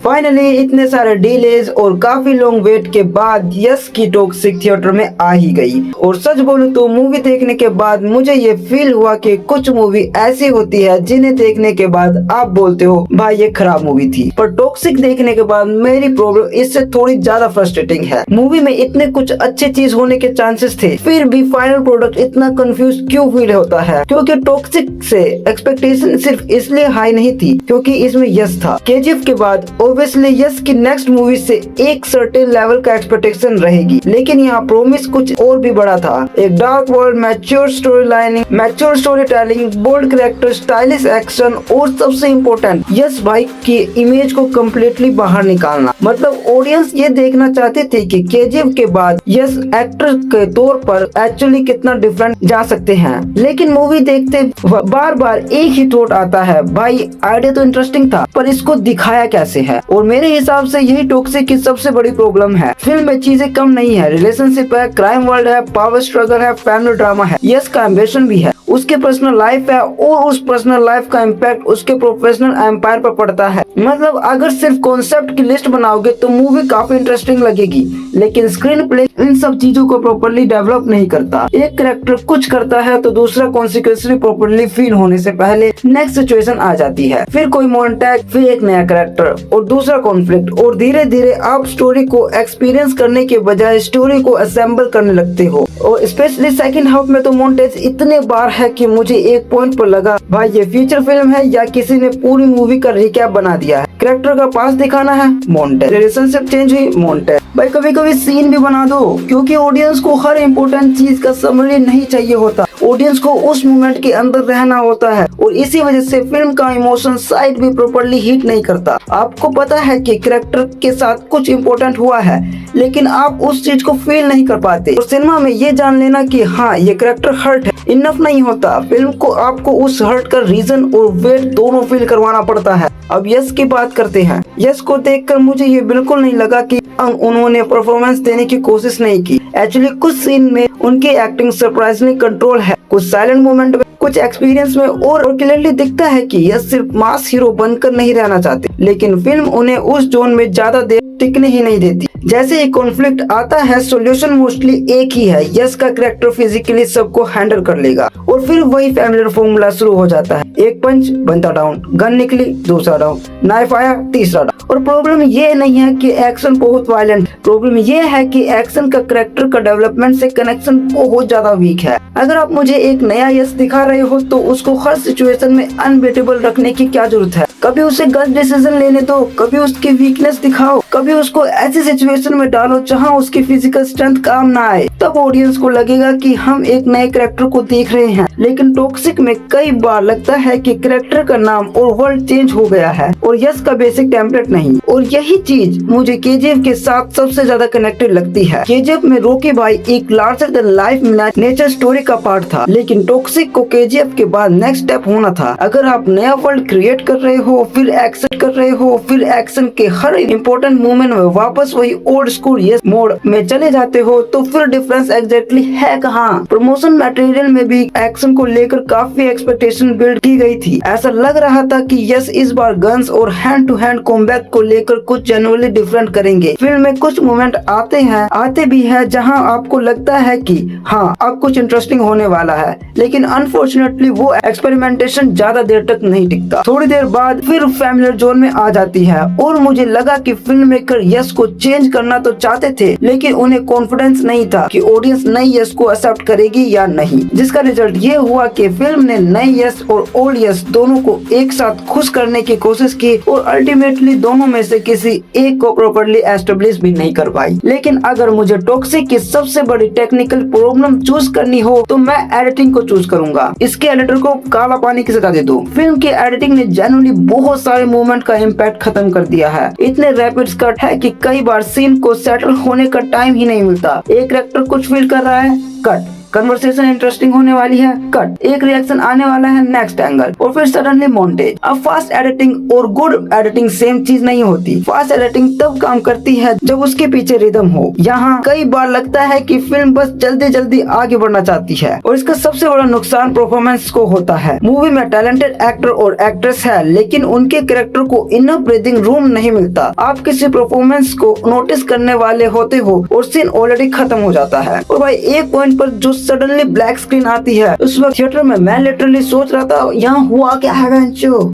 Finally इतने सारे delays और काफी लॉन्ग वेट के बाद यस की टॉक्सिक थिएटर में आ ही गई। और सच बोलूं तो मूवी देखने के बाद मुझे ये फील हुआ कि कुछ मूवी ऐसी होती है जिन्हें देखने के बाद आप बोलते हो भाई ये खराब मूवी थी, पर टॉक्सिक देखने के बाद मेरी प्रॉब्लम इससे थोड़ी ज्यादा फ्रस्ट्रेटिंग है। मूवी में इतने कुछ अच्छे चीज होने के चांसेस थे, फिर भी फाइनल प्रोडक्ट इतना कंफ्यूज क्यों फील होता है? क्योंकि टॉक्सिक से एक्सपेक्टेशन सिर्फ इसलिए हाई नहीं थी क्योंकि इसमें यस था। केजीएफ के बाद ऑब्वियसली यस की नेक्स्ट मूवी से एक सर्टेन लेवल का एक्सपेक्टेशन रहेगी, लेकिन यहाँ प्रोमिस कुछ और भी बड़ा था। एक dark world, mature story lining, mature story telling, bold character, stylish action और सबसे इम्पोर्टेंट यस भाई की इमेज को कम्प्लीटली बाहर निकालना। मतलब ऑडियंस ये देखना चाहते थे कि केजीएफ के बाद यस एक्टर के तौर पर एक्चुअली कितना डिफरेंट जा सकते हैं। लेकिन मूवी देखते बार बार एक ही थॉट आता है, भाई आइडिया तो इंटरेस्टिंग था पर इसको दिखाया कैसे है? और मेरे हिसाब से यही टॉक्सिक की सबसे बड़ी प्रॉब्लम है। फिल्म में चीजें कम नहीं है, रिलेशनशिप है, क्राइम वर्ल्ड है, पावर स्ट्रगल है, फैमिली ड्रामा है, यस का एम्बिशन भी है, उसके पर्सनल लाइफ है और उस पर्सनल लाइफ का इम्पैक्ट उसके प्रोफेशनल एम्पायर पर पड़ता है। मतलब अगर सिर्फ कॉन्सेप्ट की लिस्ट बनाओगे तो मूवी काफी इंटरेस्टिंग लगेगी, लेकिन स्क्रीन प्ले इन सब चीजों को प्रॉपर्ली डेवलप नहीं करता। एक कैरेक्टर कुछ करता है तो दूसरा कॉन्सिक्वेंसली प्रॉपर्ली फील होने से पहले नेक्स्ट सिचुएशन आ जाती है, फिर कोई मोनटैग, फिर एक नया कैरेक्टर और दूसरा कॉन्फ्लिक्ट, और धीरे धीरे आप स्टोरी को एक्सपीरियंस करने के बजाय स्टोरी को असेंबल करने लगते हो। और स्पेशली सेकंड हाफ में तो मोन्टेज इतने बार है कि मुझे एक पॉइंट पर लगा भाई ये फीचर फिल्म है या किसी ने पूरी मूवी का रिकैप बना दिया है। कैरेक्टर का पास दिखाना है, मोन्टेज, रिलेशनशिप चेंज हुई, मोन्टेज। भाई कभी कभी सीन भी बना दो, क्योंकि ऑडियंस को हर इम्पोर्टेंट चीज का समरी नहीं चाहिए होता, ऑडियंस को उस मोमेंट के अंदर रहना होता है। और इसी वजह से फिल्म का इमोशन साइड भी प्रॉपर्ली हिट नहीं करता। आपको पता है कि कैरेक्टर के साथ कुछ इम्पोर्टेंट हुआ है, लेकिन आप उस चीज को फील नहीं कर पाते। और सिनेमा में ये जान लेना कि हाँ ये कैरेक्टर हर्ट है इनफ नहीं होता, फिल्म को आपको उस हर्ट का रीजन और वेट दोनों फील करवाना पड़ता है। अब यस की बात करते हैं। यस को देखकर मुझे ये बिल्कुल नहीं लगा कि उन्होंने परफॉर्मेंस देने की कोशिश नहीं की। एक्चुअली कुछ सीन में उनकी एक्टिंग सरप्राइजिंगली कंट्रोल है, कुछ साइलेंट मोमेंट में, कुछ एक्सपीरियंस में, और क्लियरली दिखता है कि यस सिर्फ मास हीरो बनकर नहीं रहना चाहते, लेकिन फिल्म उन्हें उस जोन में ज्यादा देर टिकने ही नहीं देती। जैसे ही कॉन्फ्लिक्ट आता है सॉल्यूशन मोस्टली एक ही है, यस का कैरेक्टर फिजिकली सबको हैंडल कर लेगा, और फिर वही फैमिलियर फॉर्मूला शुरू हो जाता है। एक पंच बनता डाउन, गन निकली दूसरा डाउन, नाइफ आया तीसरा डाउन। और प्रॉब्लम ये नहीं है कि एक्शन बहुत वायलेंट, प्रॉब्लम ये है कि एक्शन का कैरेक्टर का डेवलपमेंट से कनेक्शन बहुत ज्यादा वीक है। अगर आप मुझे एक नया यस दिखा रहे हो तो उसको हर सिचुएशन में अनबीटेबल रखने की क्या जरूरत है? कभी उसे गलत डिसीजन लेने दो, कभी उसकी वीकनेस दिखाओ, कभी उसको ऐसी सिचुएशन में डालो जहां उसकी फिजिकल स्ट्रेंथ काम ना आए, तब ऑडियंस को लगेगा कि हम एक नए कैरेक्टर को देख रहे हैं। लेकिन टॉक्सिक में कई बार लगता है कि कैरेक्टर का नाम और वर्ल्ड चेंज हो गया है और यस का बेसिक टेम्पलेट नहीं। और यही चीज मुझे केजीएफ के साथ सबसे ज्यादा कनेक्टेड लगती है। केजीएफ में रॉकी भाई एक larger than life nature story का पार्ट था, लेकिन टॉक्सिक को केजीएफ के बाद नेक्स्ट स्टेप होना था। अगर आप नया वर्ल्ड क्रिएट कर रहे हो, फिर एक्शन कर रहे हो, फिर एक्शन के हर इम्पोर्टेंट मूवमेंट में वापस वही ओल्ड स्कूल यस मोड में चले जाते हो, तो फिर डिफरेंस एग्जैक्टली है कहाँ? प्रमोशन मटेरियल में भी एक्शन को लेकर काफी एक्सपेक्टेशन बिल्ड की गई थी। ऐसा लग रहा था कि यस इस बार गन्स और हैंड टू हैंड कॉम्बैट को लेकर कुछ जेन्युइनली डिफरेंट करेंगे। फिल्म में कुछ मोमेंट आते भी हैं जहां आपको लगता है कि हाँ अब कुछ इंटरेस्टिंग होने वाला है, लेकिन अनफॉर्चुनेटली वो एक्सपेरिमेंटेशन ज्यादा देर तक नहीं टिकता। थोड़ी देर बाद फिर फैमिलियर जोन में आ जाती है, और मुझे लगा कि फिल्म मेकर यस को चेंज करना तो चाहते थे, लेकिन उन्हें कॉन्फिडेंस नहीं था कि ऑडियंस नई यस को एक्सेप्ट करेगी या नहीं। जिसका रिजल्ट ये हुआ कि फिल्म ने नई यस और ओल्ड यस दोनों को एक साथ खुश करने की कोशिश की, और अल्टीमेटली दोनों में से किसी एक को प्रॉपर्ली एस्टेब्लिश भी नहीं कर पाई। लेकिन अगर मुझे टॉक्सिक की सबसे बड़ी टेक्निकल प्रॉब्लम चूज करनी हो तो मैं एडिटिंग को चूज करूंगा। इसके एडिटर को काला पानी की सजा दे दो। फिल्म की एडिटिंग ने जेन्युइनली बहुत सारे मूवमेंट का इम्पैक्ट खत्म कर दिया है। इतने रैपिड कट है कि कई बार सीन को सेटल होने का टाइम ही नहीं मिलता। एक कैरेक्टर कुछ फील कर रहा है, कट कन्वर्सेशन इंटरेस्टिंग होने वाली है, कट, एक रिएक्शन आने वाला है, नेक्स्ट एंगल, और फिर सडनली मोन्टेज। अब फास्ट एडिटिंग और गुड एडिटिंग सेम चीज नहीं होती। फास्ट एडिटिंग तब काम करती है जब उसके पीछे रिदम हो। यहाँ कई बार लगता है कि फिल्म बस जल्दी जल्दी आगे बढ़ना चाहती है, और इसका सबसे बड़ा नुकसान परफॉर्मेंस को होता है। मूवी में टैलेंटेड एक्टर और एक्ट्रेस है, लेकिन उनके कैरेक्टर को इनफ ब्रीदिंग रूम नहीं मिलता। आप किसी परफॉर्मेंस को नोटिस करने वाले होते हो और सीन ऑलरेडी खत्म हो जाता है। और भाई एक पॉइंट पर जो सडनली ब्लैक स्क्रीन आती है, उस वक्त थिएटर में मैं लिटरली सोच रहा था यहाँ हुआ क्या है।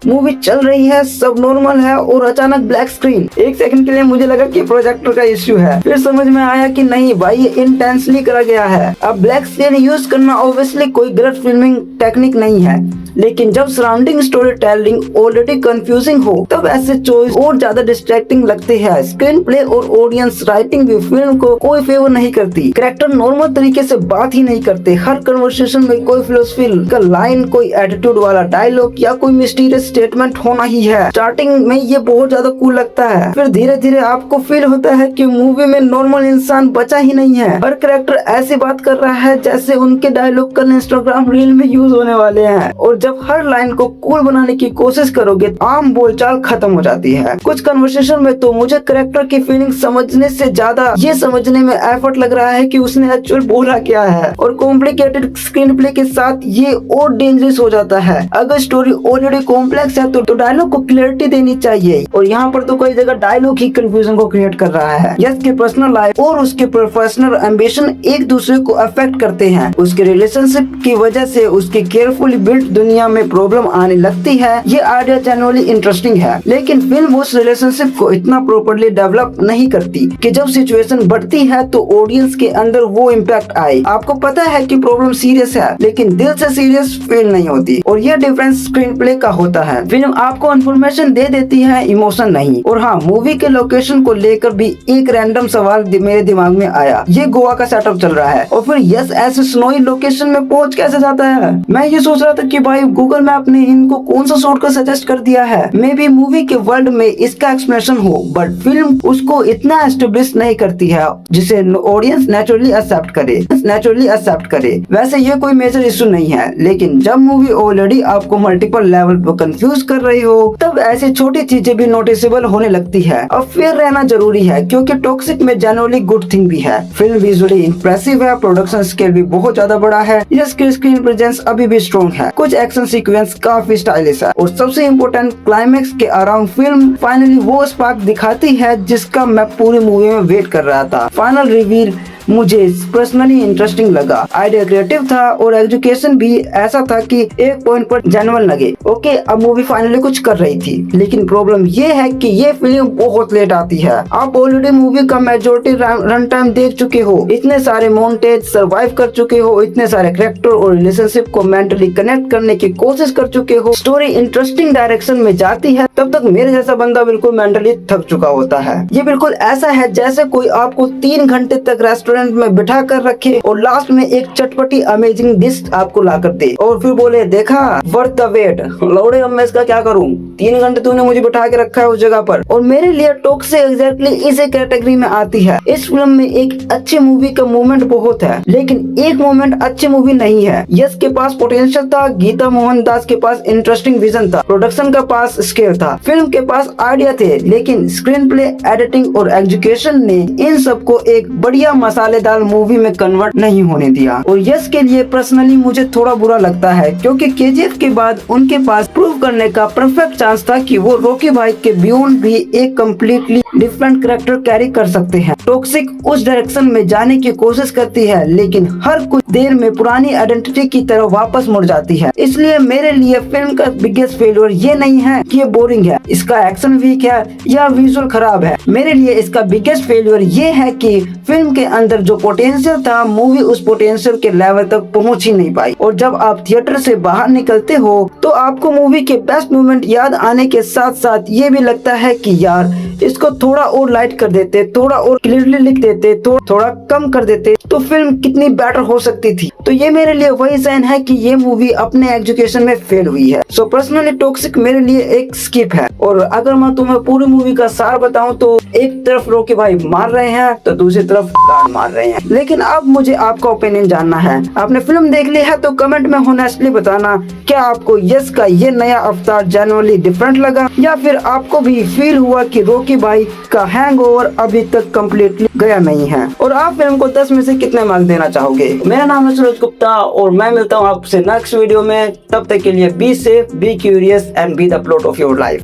मूवी चल रही है, सब नॉर्मल है, और अचानक ब्लैक स्क्रीन। एक सेकंड के लिए मुझे लगा कि प्रोजेक्टर का इश्यू है, फिर समझ में आया कि नहीं भाई, ये इंटेंसली करा गया है। अब ब्लैक स्क्रीन यूज करना ऑब्वियसली कोई गलत फिल्मिंग टेक्निक नहीं है, लेकिन जब surrounding story telling already confusing हो, तब ऐसे चॉइस और ज्यादा डिस्ट्रैक्टिंग लगते हैं। स्क्रीन प्ले और ऑडियंस राइटिंग भी फिल्म को कोई फेवर नहीं करती। कैरेक्टर नॉर्मल तरीके से बात ही नहीं करते। हर कन्वर्सेशन में कोई फिलोसफी का लाइन, कोई एटीट्यूड वाला डायलॉग या कोई मिस्टीरियस स्टेटमेंट होना ही है। स्टार्टिंग में ये बहुत ज्यादा कूल लगता है, फिर धीरे धीरे आपको फील होता है कि मूवी में नॉर्मल इंसान बचा ही नहीं है। हर कैरेक्टर ऐसी बात कर रहा है जैसे उनके डायलॉग कल इंस्टाग्राम रील में यूज होने वाले हैं, और जब हर लाइन को कूल बनाने की कोशिश करोगे, आम बोलचाल खत्म हो जाती है। कुछ कन्वर्सेशन में तो मुझे कैरेक्टर की फीलिंग समझने से ज्यादा ये समझने में एफर्ट लग रहा है कि उसने एक्चुअल बोला क्या है, और कॉम्प्लिकेटेड स्क्रीन प्ले के साथ ये और डेंजरस हो जाता है। अगर स्टोरी ऑलरेडी कॉम्प्लेक्स है तो डायलॉग को क्लियरिटी देनी चाहिए, और यहाँ पर तो कई जगह डायलॉग ही कंफ्यूजन को क्रिएट कर रहा है। यस के पर्सनल लाइफ और उसके प्रोफेशनल एम्बिशन एक दूसरे को अफेक्ट करते हैं। उसके रिलेशनशिप की वजह से उसकी केयरफुली बिल्ट दुनिया में प्रॉब्लम आने लगती है। ये आइडिया जेन्युइनली इंटरेस्टिंग है, लेकिन फिल्म उस रिलेशनशिप को इतना प्रॉपर्ली डेवलप नहीं करती कि जब सिचुएशन बढ़ती है तो ऑडियंस के अंदर वो इम्पैक्ट आए। आपको पता है कि प्रॉब्लम सीरियस है, लेकिन दिल से सीरियस फील नहीं होती, और यह डिफरेंस स्क्रीन प्ले का होता है। फिल्म आपको इन्फॉर्मेशन दे देती है, इमोशन नहीं। और हाँ, मूवी के लोकेशन को लेकर भी एक रैंडम सवाल मेरे दिमाग में आया। ये गोवा का सेटअप चल रहा है, और फिर यस ऐसे स्नोई लोकेशन में पहुंच कैसे जाता है। मैं ये सोच रहा था कि भाई गूगल मैप ने इनको कौन सा शॉर्टकट सजेस्ट कर दिया है। मे बी मूवी के वर्ल्ड में इसका एक्सप्लेनेशन हो, बट फिल्म उसको इतना एस्टेब्लिश नहीं करती है जिसे ऑडियंस नेचुरली एक्सेप्ट करे। वैसे ये कोई मेजर इशू नहीं है, लेकिन जब मूवी ऑलरेडी आपको मल्टीपल लेवल पर कंफ्यूज कर रही हो, तब ऐसी छोटी चीजें भी नोटिसेबल होने लगती है। अब फेयर रहना जरूरी है, क्योंकि टॉक्सिक में जनरली गुड थिंग भी है। फिल्म विजुअली इंप्रेसिव है, प्रोडक्शन स्केल भी बहुत ज्यादा बड़ा है, इसकी स्क्रीन प्रेजेंस अभी भी स्ट्रॉन्ग है, कुछ एक्शन सीक्वेंस काफी स्टाइलिश है, और सबसे इम्पोर्टेंट क्लाइमेक्स के अराउंड फिल्म फाइनली वो स्पार्क दिखाती है जिसका मैं पूरी मूवी में वेट कर रहा था। फाइनल रिवील मुझे पर्सनली इंटरेस्टिंग लगा, आइडिया क्रिएटिव था, और एजुकेशन भी ऐसा था कि एक पॉइंट पर जेन्युइन लगे। ओके, अब मूवी फाइनली कुछ कर रही थी, लेकिन प्रॉब्लम ये है कि ये फिल्म बहुत लेट आती है। आप ऑलरेडी मूवी का मेजॉरिटी रन टाइम देख चुके हो, इतने सारे मोन्टेज सर्वाइव कर चुके हो, इतने सारे कैरेक्टर और रिलेशनशिप को मेंटली कनेक्ट करने की कोशिश कर चुके हो, स्टोरी इंटरेस्टिंग डायरेक्शन में जाती है, तब तक मेरे जैसा बंदा बिल्कुल मेंटली थक चुका होता है। ये बिल्कुल ऐसा है जैसे कोई आपको 3 घंटे तक रेस्टोरेंट में बिठा कर रखे और लास्ट में एक चटपटी अमेजिंग डिश आपको ला कर दे, और फिर बोले देखा वर्थ द वेट। लौड़े, अब मैं इसका क्या करूं, 3 घंटे तूने मुझे बिठा के रखा है उस जगह पर। और मेरे लिए टॉक्सिक एग्जैक्टली इसी कैटेगरी में आती है। इस फिल्म में एक अच्छी मूवी का मोमेंट बहुत है, लेकिन एक मोमेंट अच्छी मूवी नहीं है। यस के पास पोटेंशियल था, गीता मोहन दास के पास इंटरेस्टिंग विजन था, प्रोडक्शन का पास स्केल था, फिल्म के पास आइडिया थे, लेकिन स्क्रीन प्ले, एडिटिंग और एजुकेशन ने इन सबको एक बढ़िया मसालेदार मूवी में कन्वर्ट नहीं होने दिया। और यस के लिए पर्सनली मुझे थोड़ा बुरा लगता है, क्योंकि केजीएफ के बाद उनके पास प्रूव करने का परफेक्ट चांस था कि वो रॉकी भाई के बियॉन्ड भी एक कम्प्लीटली डिफरेंट कैरेक्टर कैरी कर सकते हैं। टॉक्सिक उस डायरेक्शन में जाने की कोशिश करती है, लेकिन हर कुछ देर में पुरानी आइडेंटिटी की तरह वापस मुड़ जाती है। इसलिए मेरे लिए फिल्म का बिगेस्ट फेलियर ये नहीं है कि ये बोरिंग है, इसका एक्शन वीक है या विजुअल खराब है। मेरे लिए इसका बिगेस्ट फेलियर ये है कि फिल्म के अंदर जो पोटेंशियल था, मूवी उस पोटेंशियल के लेवल तक पहुंच ही नहीं पाई। और जब आप थिएटर से बाहर निकलते हो तो आपको मूवी के बेस्ट मोमेंट याद आने के साथ साथ ये भी लगता है कि यार इसको थोड़ा और लाइट कर देते, थोड़ा और क्लियरली लिख देते, थोड़ा कम कर देते तो फिल्म कितनी बेटर हो सकती थी। तो ये मेरे लिए वही साइन है कि ये मूवी अपने एजुकेशन में फेल हुई है। सो पर्सनली टॉक्सिक मेरे लिए एक स्किप है। और अगर मैं तुम्हें पूरी मूवी का सार बताऊं तो एक तरफ रॉकी भाई मार रहे हैं तो दूसरी तरफ कान मार मार रहे हैं। लेकिन अब मुझे आपका ओपिनियन जानना है। आपने फिल्म देख ली है तो कमेंट में होनेस्टली बताना, क्या आपको यस का ये नया अवतार जेन्युइनली डिफरेंट लगा, या फिर आपको भी फील हुआ कि रॉकी भाई का हैंगओवर अभी तक कम्प्लीटली गया नहीं है। और आप फिल्म को 10 में से कितने मार्क्स देना चाहोगे। मेरा नाम है सूरज गुप्ता और मैं मिलता हूँ आपसे नेक्स्ट वीडियो में। तब तक के लिए be safe, be curious and be the plot of your life.